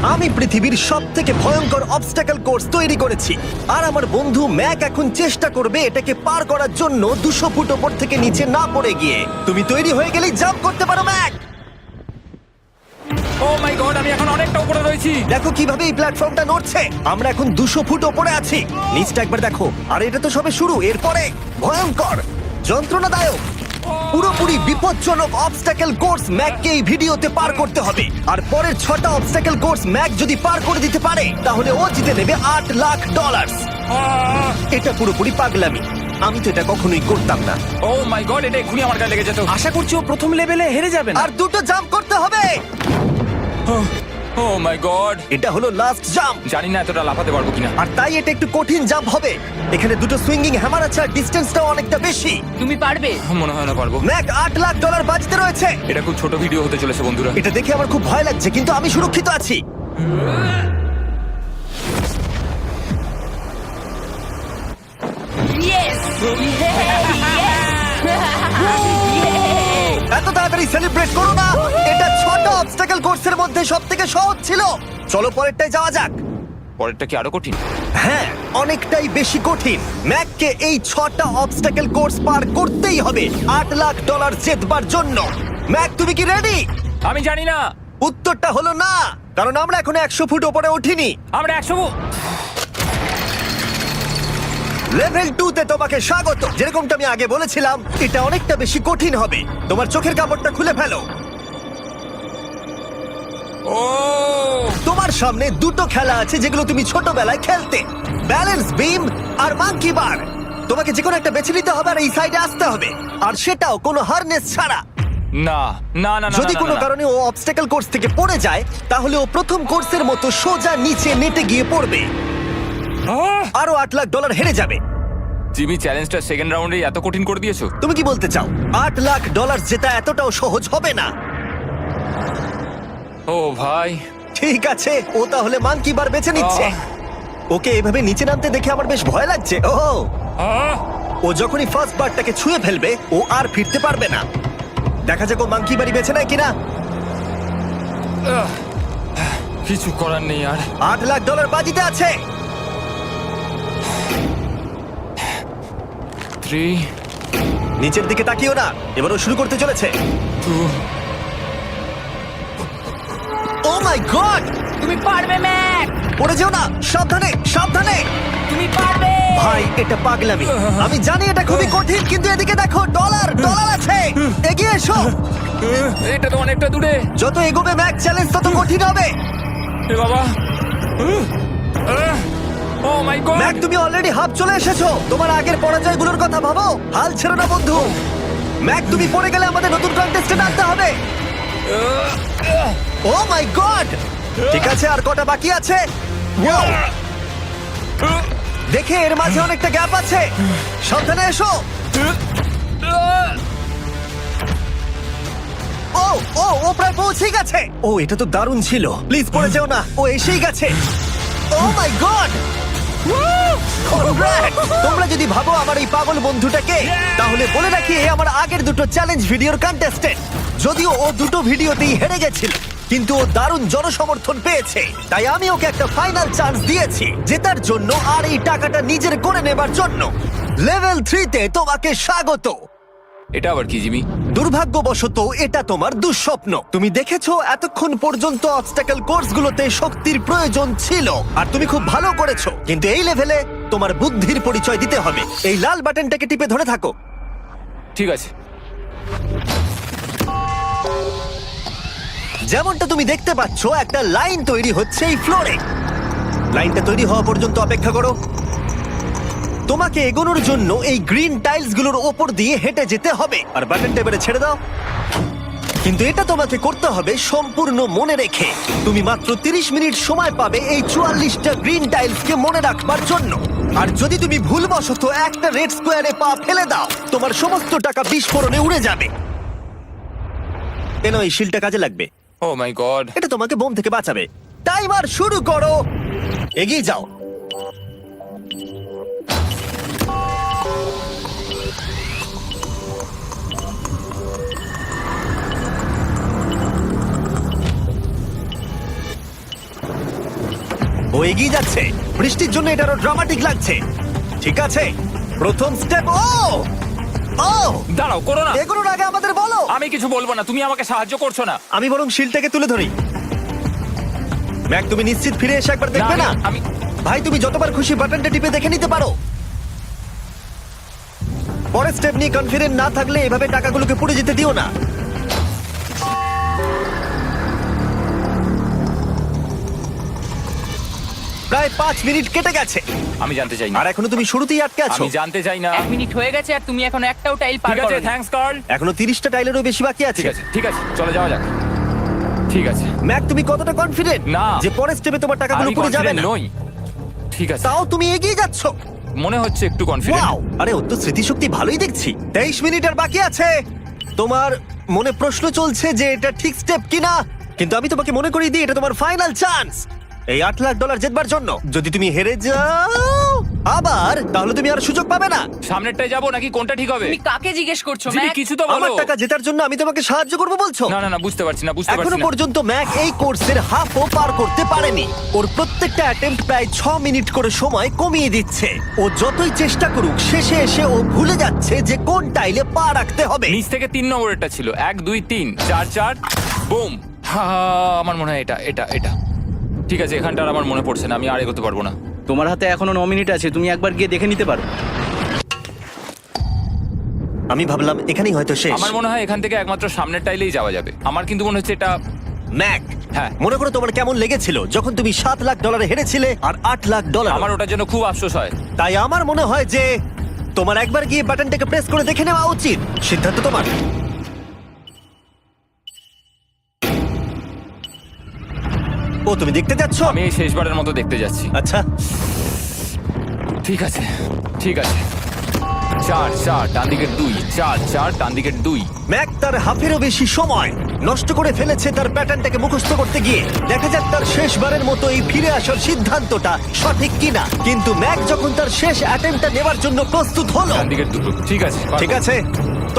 আমি পৃথিবীর সবথেকে ভয়ঙ্কর অবস্টাকেল কোর্স তৈরি করেছি আর আমার বন্ধু ম্যাক এখন চেষ্টা করবে এটাকে পার করার জন্য 200 ফুট ওপর থেকে নিচে না পড়ে গিয়ে। তুমি তৈরি হয়ে গেলেই জাম্প করতে পারো ম্যাক। ও মাই গড, আমি এখন অনেকটা উপরে রয়েছি। দেখো কিভাবে এই প্ল্যাটফর্মটা নড়ছে। আমরা এখন 200 ফুট ওপরে আছি। নিচটা একবার দেখো। আর এটা তো সবে শুরু, এরপরে ভয়ঙ্কর, যন্ত্রণাদায়ক, পুরোপুরি বিপজ্জনক অবস্টাকেল কোর্স ম্যাককে এই ভিডিওতে পার করতে হবে। আর পরের 6টা অবস্টাকেল কোর্স ম্যাক যদি পার করে দিতে পারে তাহলে ও জিতে নেবে $8 লাখ। এটা পুরোপুরি পাগলামি। আমি তো এটা কখনোই করতাম না। ও মাই গড, এটা এক্ষুনি আমার গায়ে লেগে যেত। আশা করছি ও প্রথম লেভেলে হেরে যাবে না। আর 2টো জাম্প করতে হবে। ও মাই গড, এটা হলো লাস্ট জাম্প। জানি না এতটা লাফাতে পারবো কিনা। আর তাই এটা একটু কঠিন জাম্প হবে। এখানে 2টো সুইঙ্গিং হ্যামার আছে আর ডিসটেন্সটাও অনেকটা বেশি। তুমি পারবে। মনে হয় না পারবো। ম্যাক $8 লাখ বাজিতে রয়েছে। এটা খুব ছোট ভিডিও হতে চলেছে বন্ধুরা। এটা দেখে আমার খুব ভয় লাগছে, কিন্তু আমি সুরক্ষিত আছি। ইয়েস এত তাড়াতাড়ি সেলিব্রেট করো না। এটা 6টা অবস্টাকেল কোর্সের মধ্যে সবথেকে সহজ ছিল। চলো পরেরটায় যাওয়া যাক। পরেরটা কি আরো কঠিন? হ্যাঁ, অনেকটাই বেশি কঠিন। ম্যাককে এই 6টা অবস্টাকেল কোর্স পার করতেই হবে $8 লাখ জেতবার জন্য। ম্যাক, তুমি কি রেডি? আমি জানি না। উত্তরটা হলো না, কারণ আমরা এখনো 100 ফুট উপরে উঠিনি। আমরা 100 লেভেল 2 তে তোমাকে স্বাগত। যেরকমটা আমি আগে বলেছিলাম, এটা অনেকটা বেশি কঠিন হবে। তোমার চোখের কাপড়টা খুলে ফেলো। ও তোমার সামনে 2টো খেলা আছে যেগুলো তুমি ছোটবেলায় খেলতে, ব্যালেন্স বিম আর মাঙ্কি বার। তোমাকে যে কোনো একটা বেছে নিতে হবে আর এই সাইডে আসতে হবে, আর সেটাও কোনো হারনেস ছাড়া। না না না না, যদি না, কোনো না, না। কারণে ও অবস্টাকেল কোর্স থেকে পড়ে যায় তাহলে ও প্রথম কোর্সের মতো সোজা নিচে নেটে গিয়ে পড়বে। আহ! আরো $8 লাখ হেরে যাবে। জিমি, চ্যালেঞ্জটা সেকেন্ড রাউন্ডে এত কঠিন করে দিয়েছো। তুমি কি বলতে চাও $8 লাখ জেতা এতটাও সহজ হবে না? ও ভাই, ঠিক আছে, ও তাহলে মাঙ্কি বার বেছে নিচ্ছে। ওকে এভাবে নিচে নামতে দেখে আমার বেশ ভয় লাগছে। ও আহ! ও যখনই ফার্স্ট বারটাকে ছুঁয়ে ফেলবে ও আর ফিরতে পারবে না। দেখা যাক ও মাঙ্কি বাড়ি বেছে নেয় কিনা। আহ! কিছু করার নেই আর। $8 লাখ বাজিতে আছে। 3 নিচের দিকে তাকিও না, এবার ও শুরু করতে চলেছে। 2 ও মাই গড, তুমি পারবে ম্যাক। পড়ে যেও না, সাবধানে সাবধানে। তুমি পারবে। ভাই, এটা পাগলামি। আমি জানি এটা খুবই কঠিন, কিন্তু এদিকে দেখো, ডলার আছে। এগিয়ে এসো। এটা তো অনেকটা দূরে। যত এগোবে ম্যাক চ্যালেঞ্জ তত কঠিন হবে। এ বাবা, ও মাই গড। ম্যাক, তুমি অলরেডি হাফ চলে এসেছো। তোমার আগের পরাজয়গুলোর কথা ভাবো, হাল ছেড়ো না বন্ধু। ম্যাক, তুমি পড়ে গেলে আমাদের নতুন কন্টেস্টেন্ট আনতে হবে। ও মাই গড, ঠিক আছে, আর কটা বাকি আছে? Wow! দেখে এর মাঝে অনেকটা গ্যাপ আছে। সাবধানে এসো। ও ও ও প্রায় পৌঁছেই গেছে। ও, এটা তো দারুণ ছিল। প্লিজ পড়ে যেও না, ও এসেই গেছে। ও মাই গড, তোমরা যদি ভাবো আমার এই পাগল বন্ধুটাকে, তাহলে বলে রাখি এ আমার আগের 2টো চ্যালেঞ্জ ভিডিওর কন্টেস্টেন্ট। যদিও ও 2টো ভিডিওতেই হেরে গেছিল, কিন্তু ও দারুণ জনসমর্থন পেয়েছে। তাই আমি ওকে একটা ফাইনাল চান্স দিয়েছি জেতার জন্য আর এই টাকাটা নিজের করে নেবার জন্য। লেভেল 3 তে তোমাকে স্বাগত। এটা আবার কি জিমি? দুর্ভাগ্যবশত এটা তোমার দুঃস্বপ্ন। তুমি দেখেছো এতক্ষণ পর্যন্ত অবস্টাকেল কোর্সগুলোতে শক্তির প্রয়োজন ছিল, আর তুমি খুব ভালো করেছো। কিন্তু এই লেভেলে তোমার বুদ্ধির পরিচয় দিতে হবে। এই লাল বাটনটাকে টিপে ধরে থাকো। ঠিক আছে। যেমনটা তুমি দেখতে পাচ্ছ, একটা লাইন তৈরি হচ্ছে এই ফ্লোরে। লাইনটা তৈরি হওয়া পর্যন্ত অপেক্ষা করো। তোমাকে এগোনোর জন্য এই গ্রিন টাইলস গুলোর ওপর দিয়ে হেঁটে যেতে হবে। আর বাটনটা এবারে ছেড়ে দাও। কিন্তু এটা তোমাকে করতে হবে সম্পূর্ণ মনে রেখে। তুমি মাত্র 30 মিনিট সময় পাবে এই 44টা গ্রিন টাইলসকে মনে রাখবার জন্য। আর যদি তুমি ভুলবশত একটা রেড স্কোয়ারে পা ফেলে দাও, তোমার সমস্ত টাকা বিস্ফোরণে উড়ে যাবে। এই শিলটা কাজে লাগবে। ও মাই গড। এটা তোমাকে বোম থেকে বাঁচাবে। টাইমার শুরু করো, এগিয়ে যাও। ও এগিয়ে যাচ্ছে। বৃষ্টির জন্য এটা আরো ড্রামাটিক লাগছে। ঠিক আছে, প্রথম স্টেপ। ও ও দাঁড়াও, করো না। এগুলোর আগে আমাদের বলো। আমি কিছু বলবো না, তুমি আমাকে সাহায্য করছো না। আমি বরং শিলটাকে তুলে ধরি। ম্যাক, তুমি নিশ্চিত ফিরে এসে একবার দেখবে না? আমি ভাই, তুমি যতবার খুশি বাটনটা টিপে দেখে নিতে পারো। পরের স্টেপ নিয়ে কনফিডেন্ট না থাকলে এভাবে টাকাগুলোকে পুড়ে যেতে দিও না। প্রায় 5 মিনিট কেটে গেছে আমি জানতে চাই না। আর এখনো তুমি শুরুতেই আটকে আছো। আমি জানতে চাই না। 1 মিনিট হয়ে গেছে আর তুমি এখন একটাও টাইল পার ঠিক আছে, করোনি। Thanks Karl. এখনো 30টা টাইলেরও বেশি বাকি আছে। ঠিক আছে, ঠিক আছে, চলে যাওয়া যাক। ঠিক আছে, ম্যাক, তুমি কতটা কনফিডেন্ট না। যে পরের স্টেপে তোমার টাকাগুলো আমি পুড়ে যাবে confident না? নই। ঠিক আছে, তাও তুমি এগিয়ে যাচ্ছ। মনে হচ্ছে একটু কনফিডেন্ট। ওয়াও, আরে ওর তো স্মৃতিশক্তি ভালোই দেখছি। 23 মিনিট আর বাকি আছে। তোমার মনে প্রশ্ন চলছে যে এটা ঠিক স্টেপ কিনা, কিন্তু আমি তোমাকে মনে করিয়ে দিই এটা তোমার ফাইনাল চান্স এই $8 লাখ জেতবার জন্য। যদি তুমি হেরে যাও আবার, তাহলে তুমি আর সুযোগ পাবে না। সামনেরটায় যাবো নাকি কোনটা ঠিক হবে? তুমি কাকে জিজ্ঞেস করছো জিমি, ম্যাক? কিছু তো আমার বলো। টাকা জেতার জন্য আমি তোমাকে সাহায্য করবো বলছো? না না না, বুঝতে পারছি না, বুঝতে এখনো পারছি না। পর্যন্ত ম্যাক এই কোর্সের হাফও পার করতে পারেনি। ওর প্রত্যেকটা অ্যাটেম্প্ট প্রায় 6 মিনিট করে সময় কমিয়ে দিচ্ছে। ও যতই চেষ্টা করুক, শেষে এসে ও ভুলে যাচ্ছে যে কোন টাইলে পা রাখতে হবে। নিচ থেকে 3 নম্বরেরটা ছিল 1 2 3 4 4 বুম। আমার মনে হয় এটা এটা এটা ঠিক আছে। এখানটা আর আমার মনে পড়ছে না, আমি আর এগোতে পারবো না। তোমার হাতে এখনো 9 মিনিট আছে, তুমি একবার গিয়ে দেখে নিতে পারো। আমি ভাবলাম এখানেই হয়তো শেষ। আমার মনে হয় এখান থেকে একমাত্র সামনের টাইলেই যাওয়া যাবে। আমার কিন্তু মনে হচ্ছে এটা। ম্যাক, হ্যাঁ। মনে করো তোমার কেমন লেগেছিল যখন তুমি $7 লাখ হেরেছিলে আর $8 লাখ। আমার ওটার জন্য খুব আফসোস হয়। তাই আমার মনে হয় যে তোমার একবার গিয়ে বাটনটাকে প্রেস করে দেখে নেওয়া উচিত। সিদ্ধান্ত তোমার। ও, তুমি দেখতে যাচ্ছ? আমি এই শেষবারের মতো দেখতে যাচ্ছি। আচ্ছা, ঠিক আছে, ঠিক আছে। 4 4 ডান দিকের 2, 4 4 ডান দিকের 2। ম্যাক তার হাফেরও বেশি সময় নষ্ট করে ফেলেছে তার প্যাটার্নটাকে মুখস্থ করতে গিয়ে। দেখা যাক তার শেষবারের মতো এই ফিরে আসার সিদ্ধান্তটা সঠিক কিনা। কিন্তু ম্যাক যখন তার শেষ অ্যাটেম্পটা নেবার জন্য প্রস্তুত হলো, ডান দিকের 2। ঠিক আছে, ঠিক আছে,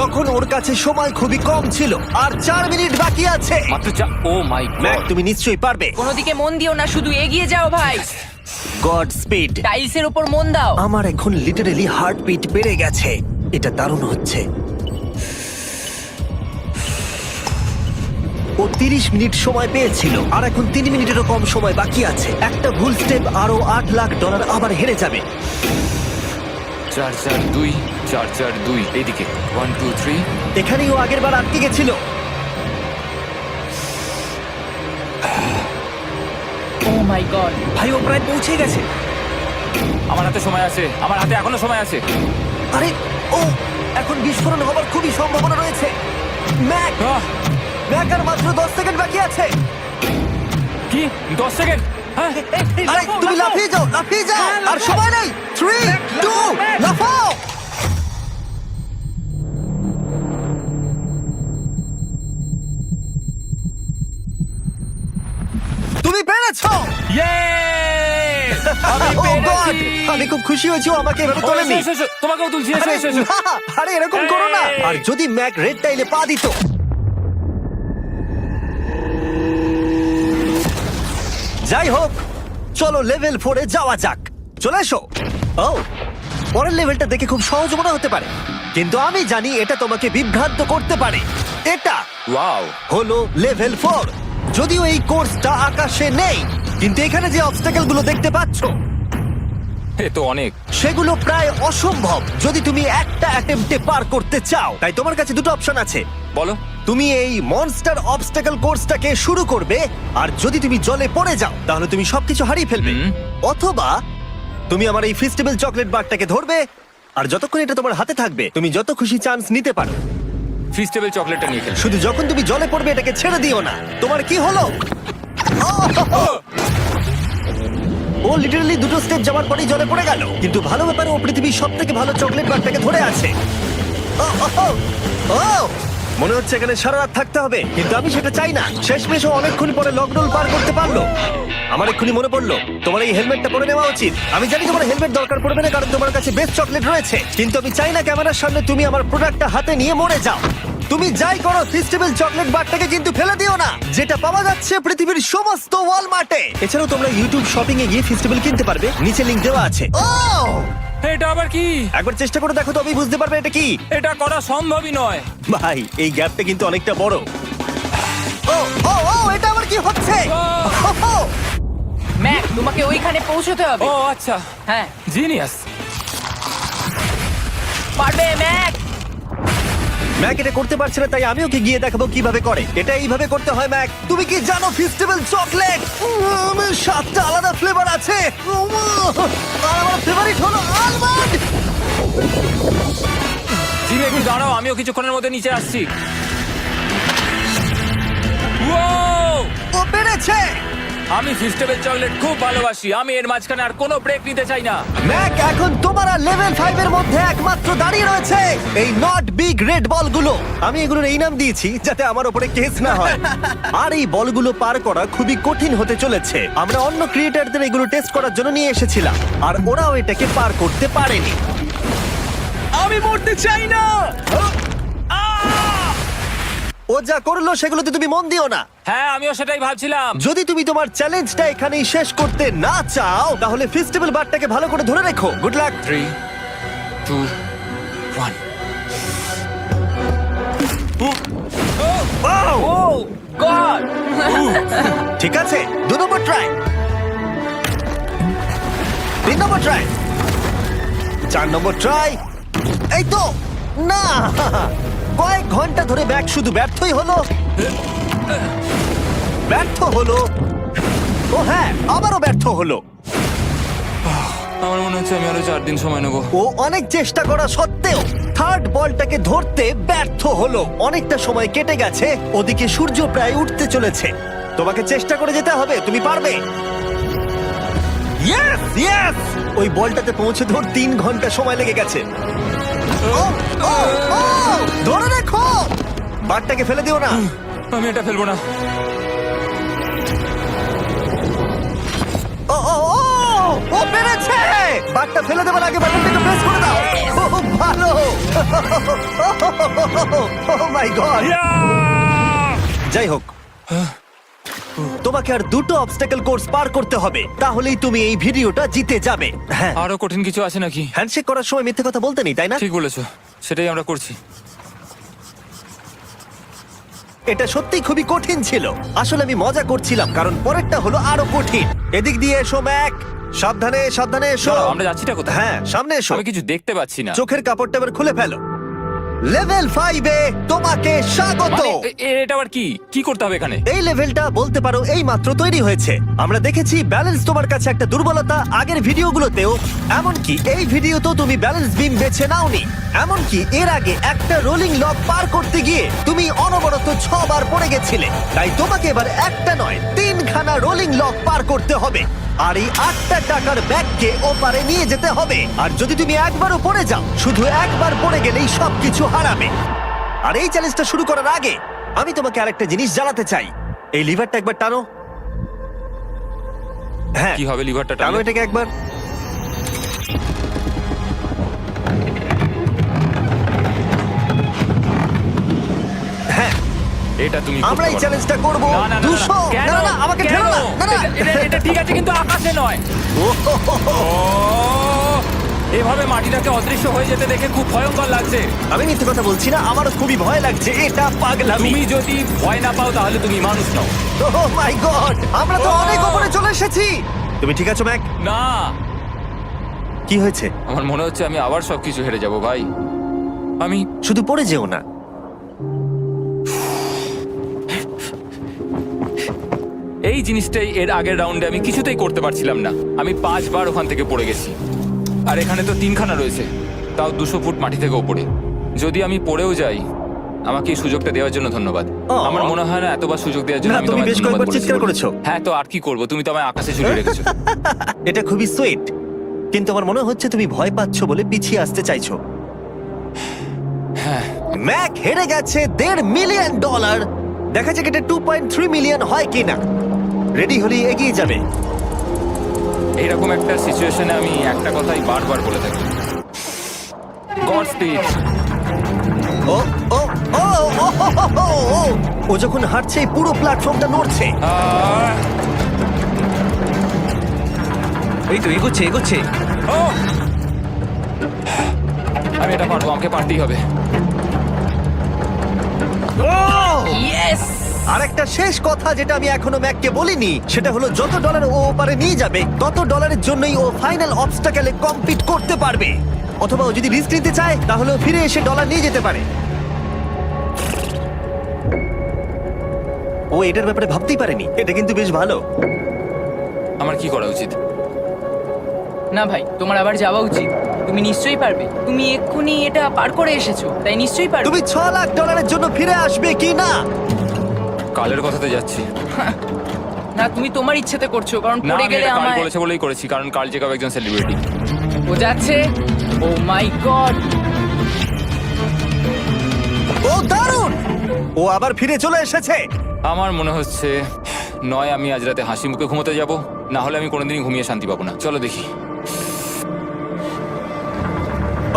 তখন ওর কাছে সময় খুবই কম ছিল আর 4 মিনিট বাকি আছে। মাত্র 4। ও মাই ম্যাক, গড। তুমি নিশ্চয়ই পারবে। কোনো দিকে মন দিও না, শুধু এগিয়ে যাও ভাই। God speed. টাইলসের উপর মন দাও। আমার এখন লিটারালি হার্টবিট বেড়ে গেছে। এটা দারুণ হচ্ছে। ও 30 মিনিট সময় পেয়েছিল আর এখন 3 মিনিটেরও কম সময় বাকি আছে। একটা ভুল স্টেপ আরো $8 লাখ আবার হেরে যাবে। 4 4 2 4 4 2 এইদিকে 1 2 3। এখানেই ও আগের বার আটকে গেছিল। ও মাই গড। ভাই, ও প্রায় পৌঁছে গেছে। আমার হাতে সময় আছে, আমার হাতে এখনো সময় আছে। আরে, ও এখন বিস্ফোরণ হবার খুবই সম্ভাবনা রয়েছে। ম্যাক, আহ, ম্যাক আর মাত্র 10 সেকেন্ড বাকি আছে। কি 10 সেকেন্ড? হ্যাঁ, আরে তুমি লাফিয়ে যাও, লাফিয়ে যাও। আর সময় নেই। 3 2 লাফাও। তুমি পেরেছো। Yay! আমি Oh God! পেরেছি। আমি খুব খুশি হয়েছি ও আমাকে এভাবে ও, তোলেনি। এসো, এসো, তোমাকেও তুলছি, এসো আরে এসো এসো। না, আরে এরকম করো না। এই! আর যদি ম্যাক রেড টাইলে পা দিত। যাই হোক, চলো লেভেল 4 এ যাওয়া যাক। চলে এসো। ও, পরের লেভেলটা দেখে খুব সহজ মনে হতে পারে, কিন্তু আমি জানি এটা তোমাকে বিভ্রান্ত করতে পারে। এটা ওয়াও, হলো লেভেল 4। যদিও এই কোর্সটা আকাশে নেই, কিন্তু এখানে যে অবস্টাকেল গুলো দেখতে পাচ্ছো এ তো অনেক। সেগুলো প্রায় অসম্ভব যদি তুমি একটা অ্যাটেম্পটে পার করতে চাও। তাই তোমার কাছে দুটো অপশন আছে। বলো। তুমি এই মনস্টার অবস্টাকেল কোর্সটাকে শুরু করবে, আর যদি তুমি জলে পড়ে যাও তাহলে তুমি সবকিছু হারিয়ে ফেলবে। হুম। অথবা তুমি আমার এই ফেস্টিভ্যাল চকলেট বারটাকে ধরবে, আর যতক্ষণ এটা তোমার হাতে থাকবে তুমি যত খুশি চান্স নিতে পারো। ফিস্টেবল চকলেটটা নিয়ে খেল। শুধু যখন তুমি জলে পড়বে এটাকে ছেড়ে দিও না। তোমার কি হলো? ও লিটারালি দুটো স্টেপ যাওয়ার পরেই জলে পড়ে গেল। কিন্তু ভালো ব্যাপারে ও পৃথিবীর সবথেকে ভালো চকলেট বারটাকে ধরে আছে। ও, ও, ও, ও! মনে হচ্ছে এখানে সারা রাত থাকতে হবে, কিন্তু আমি সেটা চাই না। শেষমেশ ও অনেকক্ষণ পরে লকডাউন পার করতে পারলো। আমার এক্ষুনি মনে পড়লো তোমার এই হেলমেটটা পরে নেওয়া উচিত। আমি জানি তোমার হেলমেট দরকার পড়বে না, কারণ তোমার কাছে বেস্ট চকলেট রয়েছে, কিন্তু আমি চাই না ক্যামেরার সামনে তুমি আমার প্রোডাক্টটা হাতে নিয়ে মরে যাও। তুমি যাই করো ফেস্টিভ্যাল চকলেট বারটাকে কিন্তু ফেলে দিও না, যেটা পাওয়া যাচ্ছে পৃথিবীর সমস্ত ওয়ালমার্টে। এছাড়াও তোমরা ইউটিউব শপিং এ গিয়ে ফেস্টিভ্যাল কিনতে পারবে, নিচে লিংক দেওয়া আছে। ও এটা আবার কি? একবার চেষ্টা করে দেখো, তবেই বুঝতে পারবে এটা কি। এটা করা সম্ভবই নয়। ভাই এই গ্যাপটা কিন্তু অনেকটা বড়। ও ও ও এটা আবার কি হচ্ছে? ওহো! ম্যাক, তোমাকে ওইখানে পৌঁছতে হবে। ও আচ্ছা, হ্যাঁ, জিনিয়াস। পারবে ম্যাক। ম্যাক এটা করতে পারছে না, তাই আমি ওকে গিয়ে দেখাবো কিভাবে করে। এটা এইভাবে করতে হয় ম্যাক। তুমি কি জানো ফেস্টিভ্যাল চকলেট 7টা আলাদা ফ্লেভার আছে। আর আমার ফেভারিট হলো আলমন্ড। জিমি একটু দাঁড়াও, আমিও কিছুক্ষণের মধ্যে নিচে আসছি। Wow! ও পেরেছে। আমি ফেস্টিভ্যাল চকলেট খুব ভালোবাসি। আমি এর মাঝখানে আর কোনো ব্রেক নিতে চাই না। ম্যাক এখন তোমার আর লেভেল 5 এর মধ্যে একমাত্র দাঁড়িয়ে রয়েছে এই নট বিগ রেড বলগুলো। আমি এগুলোর এই নাম দিয়েছি যাতে আমার উপরে কেস না হয়। আর এই বলগুলো পার করা খুবই কঠিন হতে চলেছে। আমরা অন্য ক্রিয়েটরদের এগুলো টেস্ট করার জন্য নিয়ে এসেছিলাম, আর ওরাও এটাকে পার করতে পারেনি। আমি মরতে চাই না। ও যা করলো সেগুলোতে তুমি মন দিও না। হ্যাঁ, আমিও সেটাই ভাবছিলাম। যদি তুমি তোমার চ্যালেঞ্জটা এখানেই শেষ করতে না চাও, তাহলে ফেস্টিভ্যাল বারটাকে ভালো করে ধরে রেখো। Good luck. 3, 2, 1। ও গড। ঠিক আছে, 2 নম্বর ট্রাই, 3 নম্বর ট্রাই, 4 নম্বর ট্রাই। এই তো না, কয়েক ঘন্টা ধরে ব্যাগ শুধু ব্যর্থই হলো, ব্যর্থ হলো। ও হ্যাঁ, আবারও ব্যর্থ হলো। আমার মনে হচ্ছে আমি আরো 4 দিন সময় নেবো। ও অনেক চেষ্টা করা সত্ত্বেও থার্ড বলটাকে ধরতে ব্যর্থ হলো। অনেকটা সময় কেটে গেছে, ওদিকে সূর্য প্রায় উঠতে চলেছে। তোমাকে চেষ্টা করে যেতে হবে, তুমি পারবে। ইয়েস ইয়েস, ওই বলটাতে পৌঁছে ধর 3 ঘন্টা সময় লেগে গেছে। ও, ও, ও, ধরে রাখো, বারটাকে ফেলে দিও না। আমি এটা ফেলবো না। ও ও ও, ও পেরেছে। বারটা ফেলে দেবার আগে বাটনটাকে প্রেস করে দাও। ও ভালো। ও মাই গড। যাই হোক, তোমাকে আর 2টো অবস্টাকেল কোর্স পার করতে হবে, তাহলেই তুমি এই ভিডিওটা জিতে যাবে। হ্যাঁ, আরো কঠিন কিছু আছে নাকি? হ্যান্ডশেক করার সময় মিথ্যে কথা বলতে নেই, তাই না? ঠিক বলেছো, সেটাই আমরা করছি। এটা সত্যিই খুবই কঠিন ছিল। আসলে আমি মজা করছিলাম, কারণ পরেরটা হলো আরো কঠিন। এদিক দিয়ে এসো ম্যাক, সাবধানে সাবধানে এসো। দাঁড়াও, আমরা যাচ্ছিটা কোথায়? হ্যাঁ, সামনে এসো। আমি কিছু দেখতে পাচ্ছি না। চোখের কাপড়টা এবার খুলে ফেলো। লেভেল 5 এ তোমাকে স্বাগত। মানে, এটা আবার কি কি করতে হবে এখানে? এই লেভেলটা বলতে পারো এই মাত্র তৈরি হয়েছে। আমরা দেখেছি ব্যালেন্স তোমার কাছে একটা দুর্বলতা আগের ভিডিওগুলোতেও, এমনকি এই ভিডিওতেও তুমি ব্যালেন্স বিম বেছে নাওনি। এমনকি এর আগে একটা রোলিং লক পার করতে গিয়ে তুমি অনবরত 6 বার পড়ে গেছিলে। তাই তোমাকে এবার একটা নয় 3খানা রোলিং লক পার করতে হবে, আর এই 8টা টাকার ব্যাগকে ওপারে নিয়ে যেতে হবে। আর যদি তুমি একবারও পড়ে যাও, শুধু একবার পড়ে গেলেই সবকিছু হারাবে। আর এই চ্যালেঞ্জটা শুরু করার আগে আমি তোমাকে আরেকটা জিনিস জানাতে চাই। এই লিভারটা একবার টানো। হ্যাঁ, কি হবে লিভারটা টানো টানলে? এটাকে একবার। হ্যাঁ, এটা তুমি আমরা এই করতে পারো। চ্যালেঞ্জটা করব। না, না, না, না, 200 কেন? না না, আমাকে কেন? ঠেলো না। না না, এটা ঠিক আছে, কিন্তু আকাশে নয়। ও, এভাবে মাটিটাকে অদৃশ্য হয়ে যেতে দেখে খুব ভয়ঙ্কর লাগছে। আমি মিথ্যে কথা বলছি না, আমারও খুবই ভয় লাগছে। এটা পাগলামি। তুমি যদি ভয় না পাও তাহলে তুমি মানুষ নও। ওহ মাই গড, আমরা তো অনেক উপরে চলে এসেছি। তুমি ঠিক আছো ম্যাক? না, কি হয়েছে? আমার মনে হচ্ছে আমি আবার সবকিছু হেরে যাব ভাই। আমি শুধু পড়ে যেও না। এই জিনিসটাই এর আগের রাউন্ডে আমি কিছুতেই করতে পারছিলাম না। আমি 5 বার ওখান থেকে পড়ে গেছি, আর এখানে তো 3খানা রয়েছে, তাও 200 ফুট মাটি থেকে ওপরে। যদি আমি পড়েও যাই, আমাকে এই সুযোগটা দেওয়ার জন্য ধন্যবাদ। আমার মনে হয় না এতবার সুযোগ দেওয়ার জন্য না, আমি তুমি তোমায় বেশ ধন্যবাদ কয়েকবার বলেছি চিৎকার বলে। করেছো। হ্যাঁ, তো আর কি করব, তুমি তো আমায় আকাশে ঝুলিয়ে রেখেছো। এটা খুবই সুইট, কিন্তু আমার মনে হচ্ছে তুমি ভয় পাচ্ছ বলে পিছিয়ে আসতে চাইছো। হ্যাঁ, ম্যাক হেরে গেছে $1.5 মিলিয়ন। দেখা যাক এটা 2.3 মিলিয়ন হয় কিনা। রেডি হলে এগিয়ে যাবে। এইরকম একটা সিচুয়েশনে আমি একটা কথাই বারবার বলে থাকি, গড স্পিড। ও ও ও ও, ও, ও, ও, ও। ও যখন হাঁটছে এই পুরো প্ল্যাটফর্মটা নড়ছে। আহ, এই তো এগোচ্ছে এগোচ্ছে। ও! আমি এটা পারবো, আমাকে পারতেই হবে। ইয়েস! আর একটা শেষ কথা যেটা আমি এখনো ম্যাককে বলিনি, সেটা হলো যত ডলার ও ওপারে নিয়ে যাবে তত ডলারের জন্যই ও ফাইনাল অবস্টাকেলে কমপ্লিট করতে পারবে। অথবা ও যদি রিস্ক নিতে চায় তাহলে ও ফিরে এসে ডলার নিয়ে যেতে পারে। ও এটার ব্যাপারে ভাবতেই পারেনি। এটা কিন্তু বেশ ভালো। আমার কি করা উচিত? না ভাই, তোমার আবার যাওয়া উচিত। তুমি নিশ্চয়ই পারবে। তুমি এক্ষুনি এটা পার করে এসেছো, তাই নিশ্চয়ই পারবে। তুমি $6 লাখ জন্য ফিরে আসবে কি না? কালের কথাতে যাচ্ছি। না, তুমি তোমার ইচ্ছেতে করছো, কারণ না, পড়ে আমি গেলে এটা কাল আমায়। করেছে বলেই করেছি, কারণ কাল জেকাব একজন সেলিব্রিটি। ও যাচ্ছে। ও মাই গড! ও দারুণ! ও আবার ফিরে চলে এসেছে। আমার মনে হচ্ছে নয় আমি আজ রাতে হাসি মুখে ঘুমোতে যাব, না হলে আমি কোনোদিনই ঘুমিয়ে শান্তি পাবো না। চলো দেখি।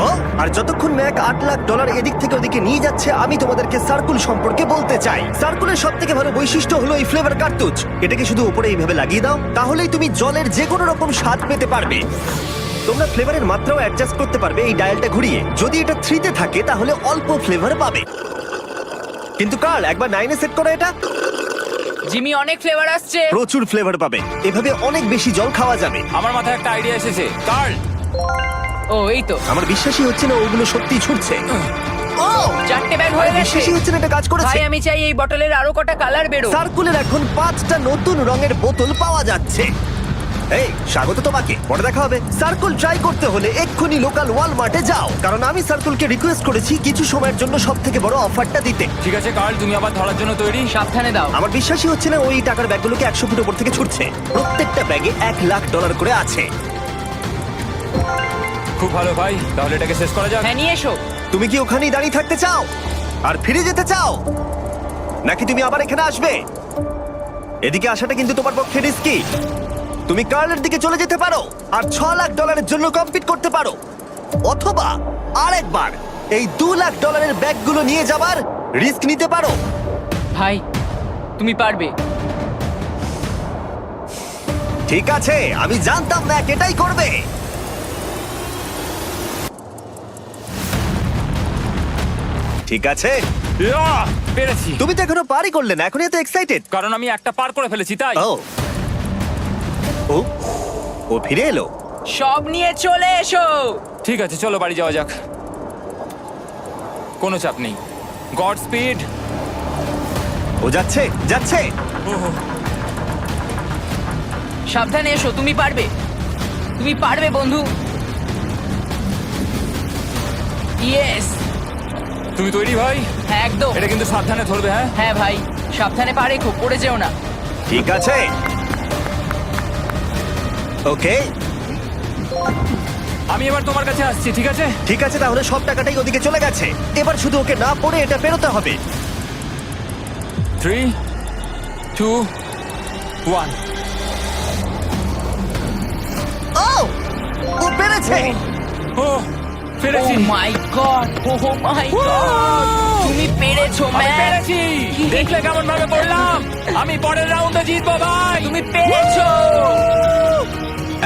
ও আর যতক্ষণ ম্যাক $8 লাখ এদিক থেকে ওদিকে নিয়ে যাচ্ছে, আমি তোমাদেরকে সার্কুল সম্পর্কে বলতে চাই। সার্কুলের সব থেকে ভালো বৈশিষ্ট্য হলো এই ফ্লেভার কার্তুজ। এটাকে শুধু উপরে এইভাবে লাগিয়ে দাও, তাহলেই তুমি জলের যে কোনো রকম স্বাদ পেতে পারবে। তোমরা ফ্লেভারের মাত্রাও অ্যাডজাস্ট করতে পারবে এই ডায়ালটা ঘুরিয়ে। যদি এটা 3-তে থাকে তাহলে অল্প ফ্লেভার পাবে, কিন্তু কার্ল একবার 9-এ সেট করো এটা। জিমি, অনেক ফ্লেভার আসছে। প্রচুর ফ্লেভার পাবে, এভাবে অনেক বেশি জল খাওয়া যাবে। আমার মাথায় একটা আইডিয়া এসেছে। কার্ল, ও এই তো, আমার বিশ্বাসই হচ্ছে না ওগুলো সত্যি ছুটছে। ও 4টে ব্যাগ হয়ে গেছে। বিশ্বাসই হচ্ছে না এটা কাজ করেছে। ভাই, আমি চাই এই বটলের আরো কটা কালার বেরো। সার্কুলের এখন 5টা নতুন রঙের বোতল পাওয়া যাচ্ছে। এই স্বাগত তোমাকে, পরে দেখা হবে। সার্কুল ট্রাই করতে হলে এক্ষুনি লোকাল ওয়ালমার্টে যাও, কারণ আমি সার্কুলকে রিকোয়েস্ট করেছি কিছু সময়ের জন্য সব থেকে বড় অফারটা দিতে। ঠিক আছে কার্ল, তুমি আবার ধরার জন্য তৈরি? সাবধানে দাও। আমার বিশ্বাসই হচ্ছে না ওই টাকার ব্যাগগুলোকে 100 ফুট উপর থেকে ছুটছে। প্রত্যেকটা ব্যাগে $1 লাখ করে আছে। খুব ভালো ভাই, তাহলে এটাকে শেষ করা যাক। হ্যাঁ, নিয়ে এসো। তুমি কি ওখানেই দাঁড়িয়ে থাকতে চাও আর ফিরে যেতে চাও, নাকি তুমি আবার এখানে আসবে? এদিকে আসাটা কিন্তু তোমার পক্ষে রিস্কি। তুমি কার্লের দিকে চলে যেতে পারো আর $6 লাখ জন্য কম্পিট করতে পারো, অথবা আরেকবার এই $2 লাখ ব্যাগগুলো নিয়ে যাবার রিস্ক নিতে পারো। ভাই, তুমি পারবে। ঠিক আছে, আমি জানতাম ম্যাক এটাই করবে। ঠিক আছে, ইয়া, পেরেছি। তুমি তো এখনো পারই করলে না, এখন এত এক্সাইটেড। কারণ আমি একটা পার করে ফেলেছি তাই। ও ও ও ফিরে এলো। সব নিয়ে চলে এসো। ঠিক আছে, চলো বাড়ি যাওয়া যাক। কোনো চাপ নেই। God speed. ও যাচ্ছে যাচ্ছে। সাবধানে এসো, তুমি পারবে। তুমি পারবে বন্ধু। ইয়েস! তুমি তৈরি ভাই? হ্যাঁ, একদম। এটা কিন্তু সাবধানে ধরবে। হ্যাঁ হ্যাঁ ভাই, সাবধানে পারে, খুব পড়ে যেও না। ঠিক আছে, ওকে আমি এবার তোমার কাছে আসছি, ঠিক আছে? ঠিক আছে, তাহলে সব টাকাটাই ওদিকে চলে গেছে। এবার শুধু ওকে না পড়ে এটা পেরোতে হবে। 3, 2, 1। ও ও পেরেছে। ও পেরেছি। ও মাই গড! ও মাই গড! তুমি পেরেছো আমি ম্যান! পেরেছি। দেখলে কেমন ভাবে পড়লাম? আমি পরের রাউন্ডে জিতবো ভাই। তুমি পেরেছো!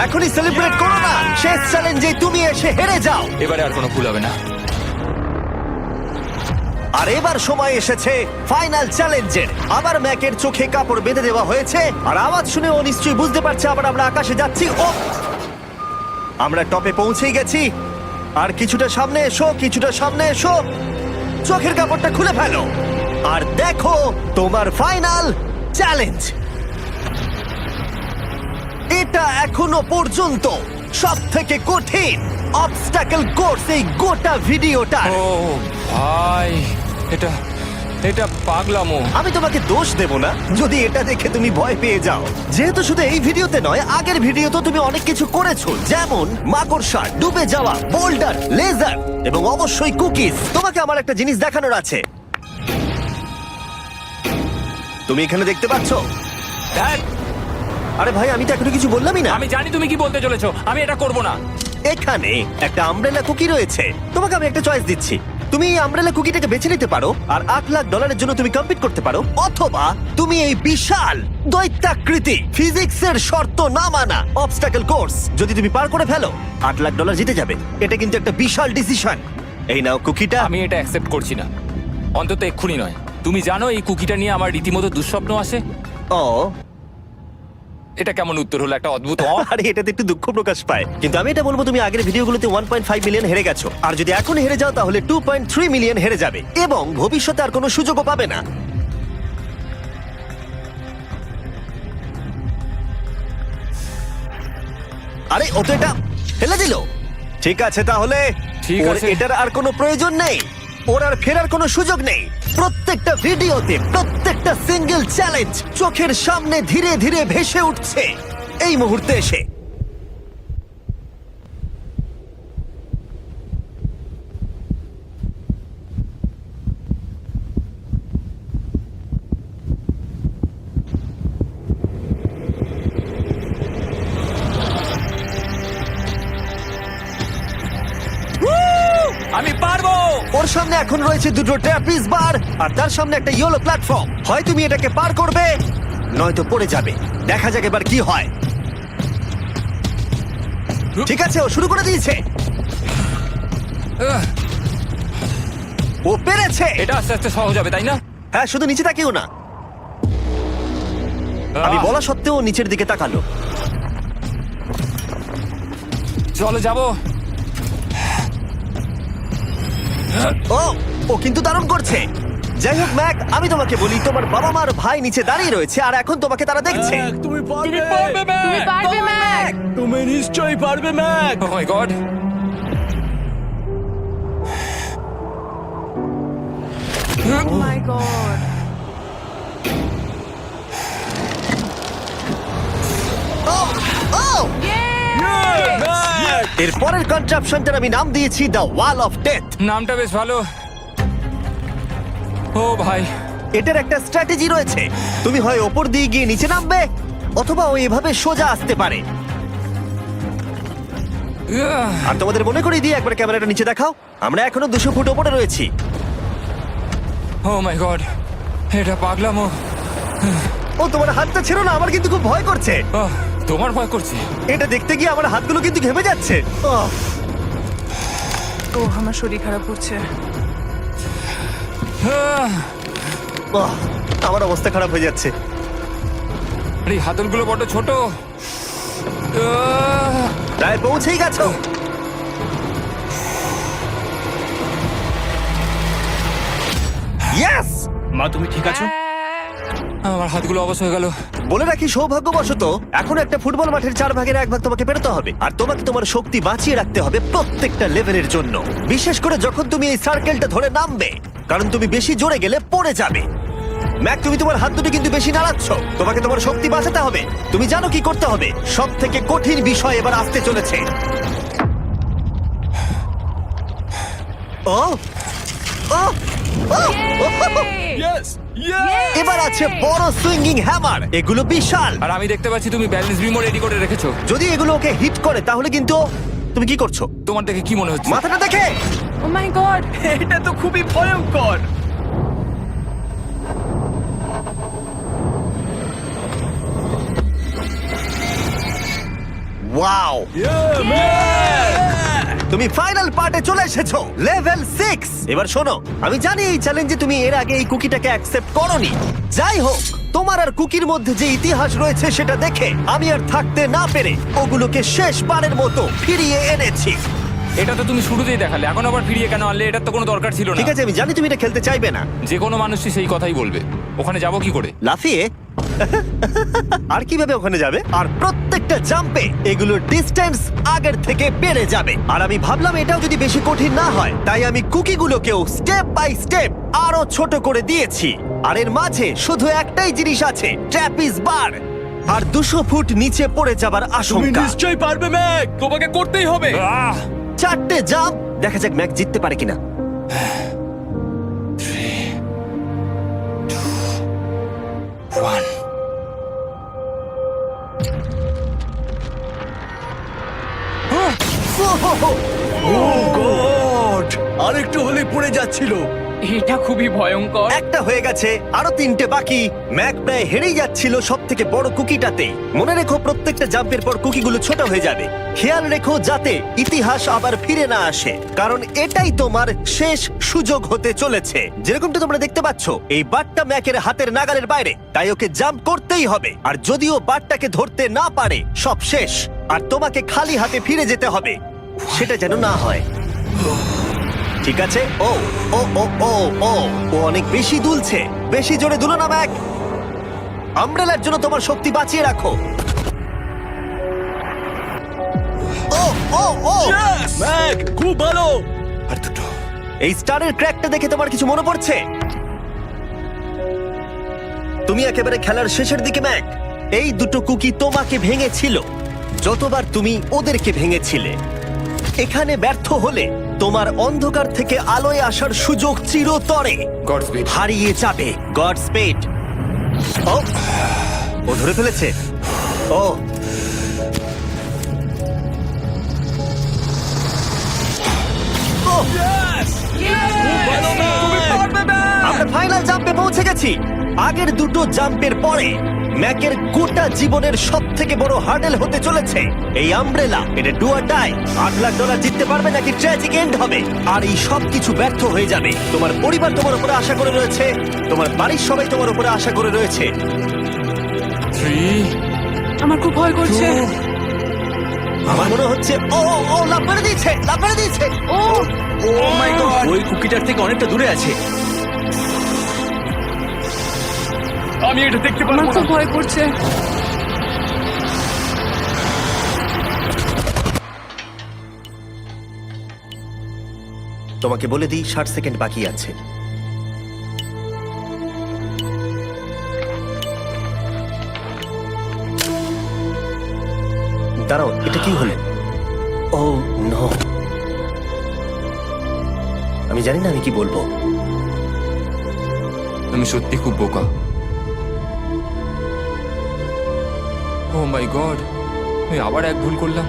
এখনই সেলিব্রেট করো না, শেষ চ্যালেঞ্জে তুমি এসে হেরে যাও। এবারে আর কোনো ভুল হবে না। আর এবার সময় এসেছে ফাইনাল চ্যালেঞ্জের। আবার ম্যাকের চোখে কাপড় বেঁধে দেওয়া হয়েছে, আর আওয়াজ শুনে ও নিশ্চয়ই বুঝতে পারছে আবার আমরা আকাশে যাচ্ছি। ও আমরা টপে পৌঁছেই গেছি। আর কিছুটা সামনে এসো, কিছুটা সামনে এসো। চোখের কাপড়টা খুলে ফেলো আর দেখো তোমার ফাইনাল চ্যালেঞ্জ। এটা এখনো পর্যন্ত সব থেকে কঠিন অবস্টাকেল কোর্স এই গোটা ভিডিওটা। ও ভাই, এটা এটা পাগলামো। আমি তোমাকে দোষ দেব না যদি এটা দেখে তুমি ভয় পেয়ে যাও, যেহেতু শুধু এই ভিডিওতে নয়, আগের ভিডিওতে তুমি অনেক কিছু করেছো, যেমন মাকড়সা, ডুবে যাওয়া, বোল্ডার, লেজার এবং অবশ্যই কুকিজ। তোমাকে আমার একটা জিনিস দেখানোর আছে। তুমি এখানে দেখতে পাচ্ছো? ধ্যাৎ, আরে ভাই, আমি তো এখনো কিছু বললামই না। আমি জানি তুমি কি বলতে চলেছো। আমি এটা করব না। এখানে একটা আমব্রেলা কুকি রয়েছে। তোমাকে আমি একটা চয়েস দিচ্ছি, তুমি এই আমব্রেলা কুকিটাকে বেছে নিতে পারো আর $8 লাখ জন্য তুমি কম্পিট করতে পারো, অথবা তুমি এই বিশাল দৈত্যাকৃতি ফিজিক্সের শর্ত না মানা অবস্টাকল কোর্স যদি তুমি পার করে ফেলো $8 লাখ জিতে যাবে। এটা কিন্তু একটা বিশাল ডিসিশন। এই নাও কুকিটা। আমি এটা অ্যাকসেপ্ট করছি না, অন্তত এক্ষুনি নয়। তুমি জানো এই কুকিটা নিয়ে আমার রীতিমতো দুঃস্বপ্ন আসে। ও এটা কেমন উত্তর হলো, একটা অদ্ভুত আরে এটাতে একটু দুঃখ প্রকাশ পায়, কিন্তু আমি এটা বলবো তুমি আগের ভিডিওগুলোতে 1.5 মিলিয়ন হেরে গেছো, আর যদি এখন হেরে যাও তাহলে 2.3 মিলিয়ন হেরে যাবে এবং ভবিষ্যতে আর কোনো সুযোগও পাবে না। আরে ও তো এটা ফেলে দিল। ঠিক আছে তাহলে ঠিক ওর আছে। এটার আর কোনো প্রয়োজন নেই, ওর আর ফেরার কোনো সুযোগ নেই। প্রত্যেকটা ভিডিওতে প্রত্যেকটা সিঙ্গেল চ্যালেঞ্জ চোখের সামনে ধীরে ধীরে ভেসে উঠছে এই মুহূর্তে এসে। আমি পারবো। ওর সামনে এখন রয়েছে দুটো ট্র্যাপিজ বার আর তার সামনে একটা ইয়েলো প্ল্যাটফর্ম। হয় তুমি এটাকে পার করবে নয়তো পড়ে যাবে। দেখা যাক এবার কি হয়। ঠিক আছে, ও শুরু করে দিয়েছে। আহ, ও পেরেছে। এটা আস্তে আস্তে সহজ হবে, তাই না? হ্যাঁ, শুধু নিচে তাকিও না। আমি আহ, বলা সত্ত্বেও ও নিচের দিকে তাকালো। চলো যাবো। ও ও কিন্তু দারুণ করছে। যাই হোক ম্যাক, আমি তোমাকে বলি তোমার বাবা মার ভাই নিচে দাঁড়িয়ে রয়েছে আর এখন তোমাকে তারা দেখছে। তুমি তুমি পারবে, তুমি পারবে ম্যাক। তুমি নিশ্চয়ই পারবে ম্যাক। ও মাই গড। ও মাই গড। ও ও এর পরের কনট্রাপশনটার আমি নাম দিয়েছি দ্য ওয়াল অফ ডেথ। নামটা বেশ ভালো। ও ভাই, এটার একটা স্ট্র্যাটেজি রয়েছে। তুমি হয় ওপর দিয়ে গিয়ে নিচে নামবে অথবা ও এভাবে সোজা আসতে পারে। আর তোমাদের মনে করিয়ে দিয়ে একবার ক্যামেরাটা নিচে দেখাও। আমরা এখনো 200 ফুট ওপরে রয়েছি। ও মাই গড, এটা পাগলামো। ও তোমার হাতটা ছেড়ো না, আমার কিন্তু খুব ভয় করছে। আহ, তোমার ভয় করছে? এটা দেখতে গিয়ে আমার হাতগুলো কিন্তু ঘেমে যাচ্ছে। ও আমার শরীর খারাপ করছে। আহ, আমার অবস্থা খারাপ হয়ে যাচ্ছে। আরে এই হাতলগুলো বড় ছোট। আহ, প্রায় পৌঁছেই গেছো। ইয়েস! মা তুমি ঠিক আছো? আমার হাতগুলো অবশ হয়ে গেল। বলে রাখি, সৌভাগ্যবশত এখন একটা ফুটবল মাঠের 4 ভাগের 1 ভাগ তোমাকে পেরোতে হবে আর তোমাকে তোমার শক্তি বাঁচিয়ে রাখতে হবে প্রত্যেকটা লেভেলের জন্য, বিশেষ করে যখন তুমি এই সার্কেলটা ধরে নামবে, কারণ তুমি বেশি জোরে গেলে পড়ে যাবে। ম্যাক, তুমি তোমার হাত দুটো কিন্তু বেশি নাড়াচ্ছ। তোমাকে তোমার শক্তি বাঁচাতে হবে। তুমি জানো কি করতে হবে। সব থেকে কঠিন বিষয় এবার আসতে চলেছে। ও ও ও! ইয়েস এবার আছে বড় সুইঙ্গিং হ্যামার। এগুলো বিশাল। আর আমি দেখতে পাচ্ছি তুমি ব্যালেন্স বিমও রেডি করে রেখেছো। যদি এগুলো ওকে হিট করে তাহলে কিন্তু তুমি কি করছো? তোমার দেখে কি মনে হচ্ছে? মাথাটা দেখে। ও মাই গড। এটা তো খুবই ভয়ঙ্কর। ওয়াও! তুমি ফাইনাল পার্টে চলে এসেছো, লেভেল 6। এবার শোনো, আমি জানি এই চ্যালেঞ্জে তুমি এর আগে এই কুকিটাকে অ্যাকসেপ্ট করোনি। যাই হোক, তোমার আর কুকির মধ্যে যে ইতিহাস রয়েছে সেটা দেখে আমি আর থাকতে না পেরে ওগুলোকে শেষবারের মতো ফিরিয়ে এনেছি। এটা তো তুমি শুরুতেই দেখালে, এখন আবার ফিরিয়ে কেন আনলে? এটার তো কোনো দরকার ছিল না। ঠিক আছে, আমি জানি তুমি এটা খেলতে চাইবে না। যে কোনো মানুষই সেই কথাই বলবে। ওখানে যাবো কি করে? লাফিয়ে? আর কিভাবে ওখানে যাবে? আর প্রত্যেকটা জাম্পে এগুলোর ডিস্টেন্স আগের থেকে বেড়ে যাবে। আর আমি ভাবলাম এটাও যদি বেশি কঠিন না হয়, তাই আমি কুকিগুলোকেও স্টেপ বাই স্টেপ আরো ছোট করে দিয়েছি। আর এর মাঝে শুধু একটাই জিনিস আছে, ট্র্যাপিজ বার। আর 200 ফুট নিচে পড়ে যাবার তুমি আশঙ্কা। নিশ্চয়ই পারবে ম্যাক, তোমাকে করতেই হবে। আহ! 4টে জাম্প। দেখা যাক ম্যাক জিততে পারে কিনা। 1 ও গড! আরেকটু হলে পড়ে যাচ্ছিল। এটা খুবই ভয়ঙ্কর। একটা হয়ে গেছে, আরো 3টে বাকি। ম্যাক প্রায় হেরেই যাচ্ছিল সব থেকে বড় কুকিটাতে। মনে রেখো প্রত্যেকটা জাম্পের পর কুকিগুলো ছোট হয়ে যাবে। খেয়াল রেখো যাতে ইতিহাস আবার ফিরে না আসে, কারণ এটাই তোমার শেষ সুযোগ হতে চলেছে। যেরকমটা তোমরা দেখতে পাচ্ছ, এই বারটা ম্যাকের হাতের নাগালের বাইরে, তাই ওকে জাম্প করতেই হবে। আর যদিও বারটাকে ধরতে না পারে, সব শেষ। আর তোমাকে খালি হাতে ফিরে যেতে হবে, সেটা যেন না হয়। ঠিক আছে। ও ও ও ও ও ও অনেক বেশি দুলছে। বেশি জোরে দুলো না ম্যাক। আমব্রেলার জন্য তোমার শক্তি বাঁচিয়ে রাখো। ও ও ও ম্যাক, খুব ভালো। আর দুটো। এই স্টারের ক্র্যাকটা দেখে তোমার কিছু মনে পড়ছে? তুমি একেবারে খেলার শেষের দিকে ম্যাক। এই দুটো কুকি তোমাকে ভেঙেছিল যতবার তুমি ওদেরকে ভেঙেছিলে। এখানে ব্যর্থ হলে তোমার অন্ধকার থেকে আলোয় আসার সুযোগ চিরতরে গডস্পিড। হারিয়ে যাবে। God speed. ও ও ধরে ফেলেছে। ও ও, আমরা ফাইনাল জাম্পে পৌঁছে গেছি। আগের দুটো জাম্পের পরে ম্যাকের গোটা জীবনের সব থেকে বড় হার্ডেল হতে চলেছে এই আমব্রেলা। এটা ডু অর ডাই। $8 লাখ জিততে পারবে নাকি ট্র্যাজিক এন্ড হবে। আর এই সব কিছু ব্যর্থ হয়ে যাবে। তোমার পরিবার তোমার উপরে আশা করে রয়েছে, তোমার বাড়ির সবাই তোমার উপরে আশা করে রয়েছে। 3 আমার খুব ভয় করছে। আমার মনে হচ্ছে ও ও ও লাফ মেরে দিয়েছে, লাফ মেরে দিয়েছে। ও ও মাই গড, ওই কুকিটার থেকে অনেকটা দূরে আছে। আমি এটা দেখতে আমার পারবো খুব না। ভয় করছে। তোমাকে বলে দিই 60 সেকেন্ড বাকি আছে। দাঁড়াও, এটা কি হলো? ও নো, আমি জানি না আমি কি বলবো। আমি সত্যি খুব বোকা। ও মাই গড, আমি আবার এক ভুল করলাম।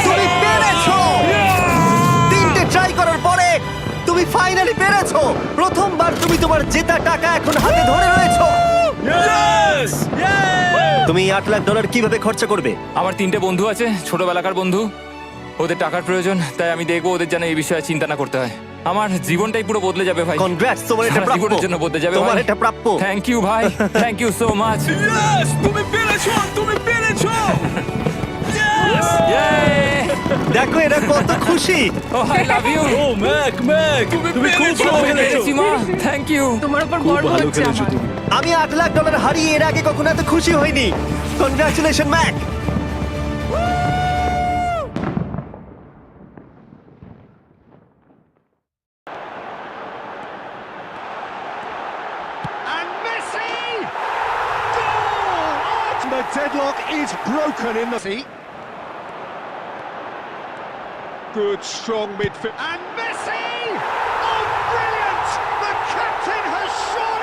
তুমি পেরেছো! 3টে ট্রাই করার পরে তুমি ফাইনালি পেরেছো। প্রথমবার তুমি তোমার জেতা টাকা এখন হাতে ধরে রয়েছো। Yes! তুমি $8 লাখ কিভাবে খরচা করবে? আমার 3টে বন্ধু আছে, ছোটবেলাকার বন্ধু। ওদের টাকার প্রয়োজন, তাই আমি দেখবো ওদের যেন এই বিষয়ে চিন্তা না করতে হয়। আমার জীবনটাই পুরো বদলে যাবে ভাই। কনগ্রাটস, তোমার এটা সারা প্রাপ্য। জীবনের জন্য বদলে যাবে তোমার ভাই। এটা প্রাপ্য। থ্যাংক ইউ ভাই, thank you so much. Yes! তুমি পেরেছো, তুমি পেরেছো। দেখো এরা কত খুশি। Oh I love you. Oh Mac, Mac, তুমি খুব ভালো খেলেছো। Thank you. তোমার উপর খুব গর্ব ভালো হচ্ছে খেলেছো আমার। তুমি। আমি $8 লাখ হারিয়ে এর আগে কখনো এত খুশি হইনি। Congratulation Mac. And Messi! Goal! The deadlock is broken in the feet. Good, strong midfield. And Messi! Oh, brilliant! The captain has surely